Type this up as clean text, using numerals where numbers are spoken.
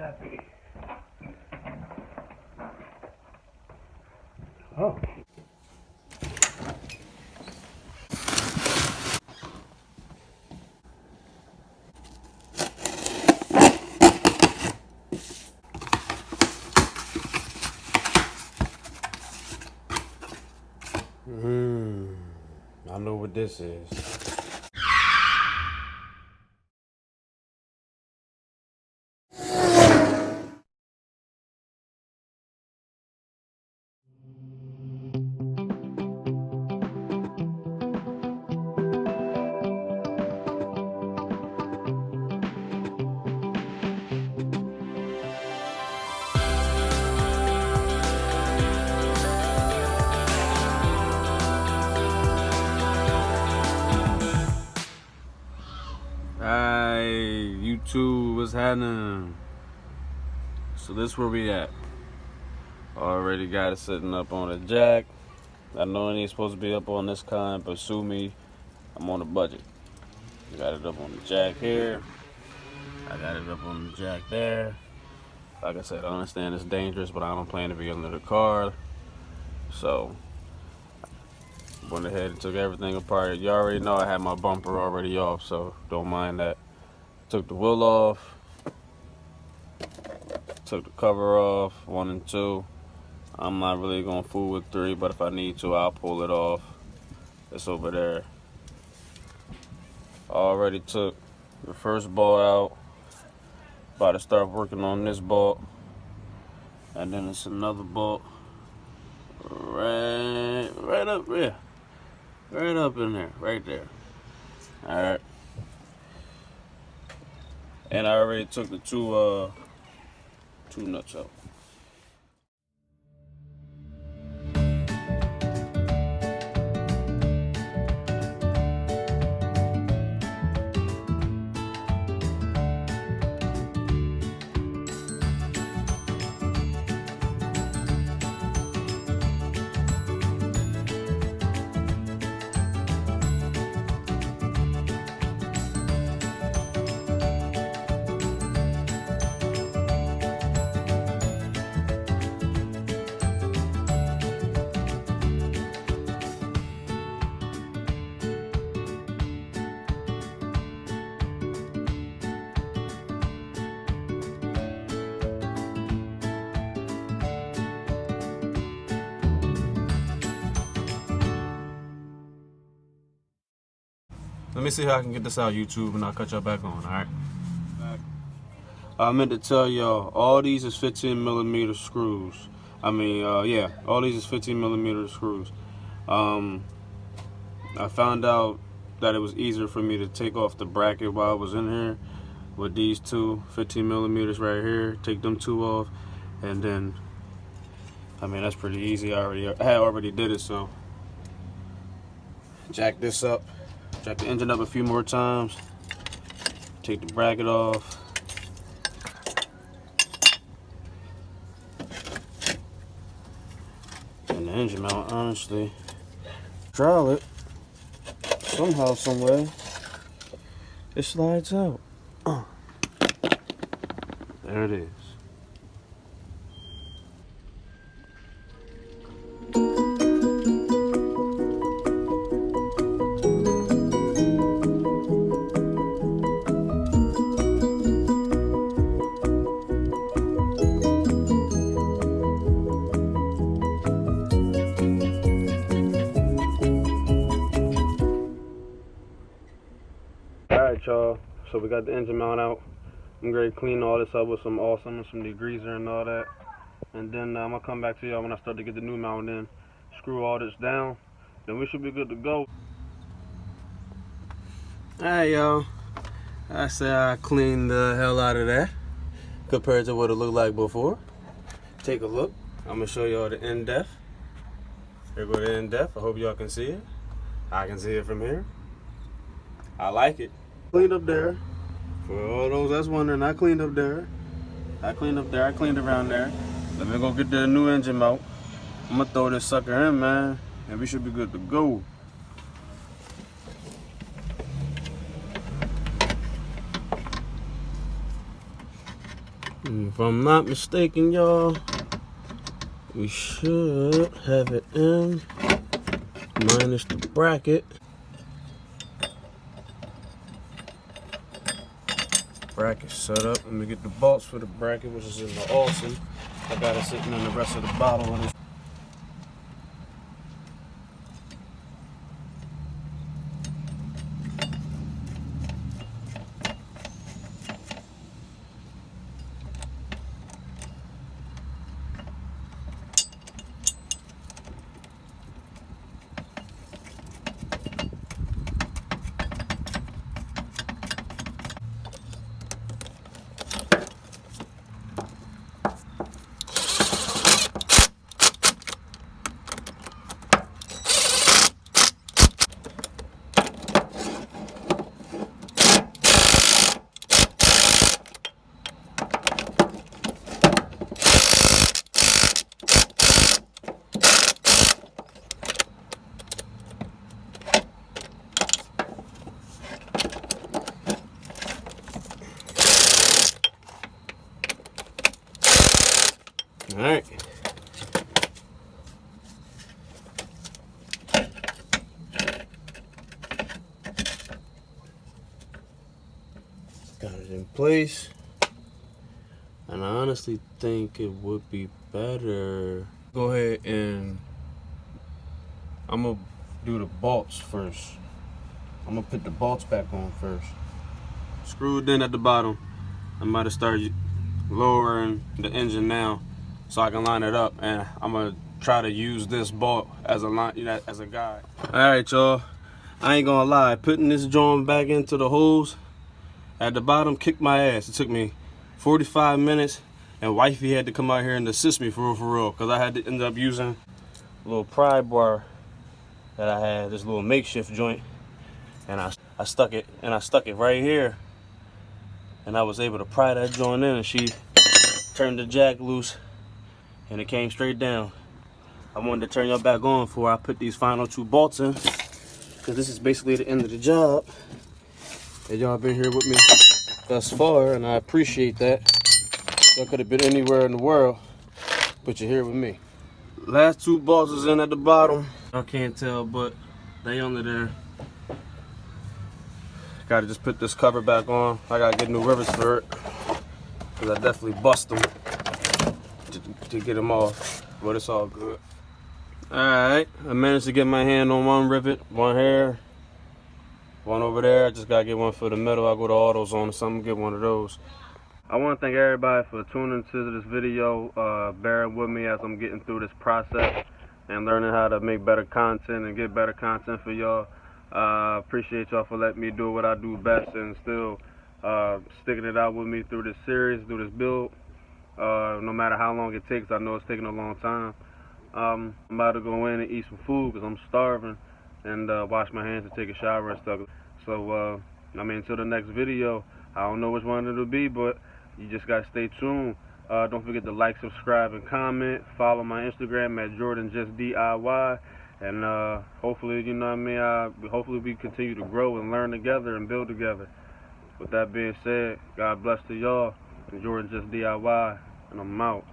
happy. Oh. I know what this is. Hey, YouTube, what's happening? So this where we at. Already got it sitting up on a jack. I know it ain't supposed to be up on this kind, but sue me, I'm on a budget. Got it up on the jack here. I got it up on the jack there. Like I said, I understand it's dangerous, but I don't plan to be under the car. So, went ahead and took everything apart. You already know I had my bumper already off, so don't mind that. Took the wheel off. Took the cover off, 1 and 2. I'm not really gonna fool with 3, but if I need to, I'll pull it off. It's over there. Already took the first bolt out. About to start working on this bolt. And then it's another bolt right up there. Right up in there, right there. Alright. And I already took the two nuts out. Let me see how I can get this out YouTube and I'll cut y'all back on, alright? I meant to tell y'all, all these is 15mm screws. Yeah, all these is 15mm screws. I found out that it was easier for me to take off the bracket while I was in here with these two 15mm right here. Take them two off, and then, that's pretty easy. I already did it, so jack this up. Jack the engine up a few more times. Take the bracket off. And the engine mount, honestly, draw it somehow, someway. It slides out. There it is. Alright, y'all, so we got the engine mount out. I'm going to clean all this up with some awesome and some degreaser and all that. And then I'm going to come back to y'all when I start to get the new mount in. Screw all this down. Then we should be good to go. Alright, y'all. I say I cleaned the hell out of that compared to what it looked like before. Take a look. I'm going to show y'all the in-depth. Here go the in-depth. I hope y'all can see it. I can see it from here. I like it. Cleaned up there. For all those that's wondering, I cleaned up there. I cleaned up there. I cleaned around there. Let me go get the new engine out. I'm gonna throw this sucker in, man, and we should be good to go. And if I'm not mistaken, y'all, we should have it in, minus the bracket. Bracket set up. Let me get the bolts for the bracket, which is in the Austin. I got it sitting in the rest of the bottle of this. All right. Got it in place. And I honestly think it would be better. Go ahead and I'm gonna do the bolts first. I'm gonna put the bolts back on first. Screwed in at the bottom. I'm about to start lowering the engine now so I can line it up, and I'm gonna try to use this bolt as a line, as a guide. All right, y'all. I ain't gonna lie, putting this joint back into the holes at the bottom kicked my ass. It took me 45 minutes, and wifey had to come out here and assist me for real, because I had to end up using a little pry bar that I had, this little makeshift joint, and I stuck it right here, and I was able to pry that joint in, and she turned the jack loose, and it came straight down. I wanted to turn y'all back on before I put these final 2 bolts in, because this is basically the end of the job. And y'all been here with me thus far, and I appreciate that. Y'all could have been anywhere in the world, but you're here with me. Last 2 bolts is in at the bottom. Y'all can't tell, but they under there. Gotta just put this cover back on. I gotta get new rivets for it, because I definitely bust them to get them off, but it's all good. Alright, I managed to get my hand on one rivet, one here, one over there. I just gotta get one for the middle. I'll go to AutoZone or something, get one of those. I want to thank everybody for tuning into this video, bearing with me as I'm getting through this process and learning how to make better content and get better content for y'all. Appreciate y'all for letting me do what I do best and still sticking it out with me through this series, through this build. No matter how long it takes, I know it's taking a long time. I'm about to go in and eat some food because I'm starving, and wash my hands and take a shower and stuff. So, I mean, until the next video, I don't know which one it'll be, but you just gotta stay tuned. Don't forget to like, subscribe, and comment. Follow my Instagram at JordanJustDIY, and hopefully, you know what I mean, hopefully we continue to grow and learn together and build together. With that being said, God bless to y'all, and Jordan Just DIY, and I'm out.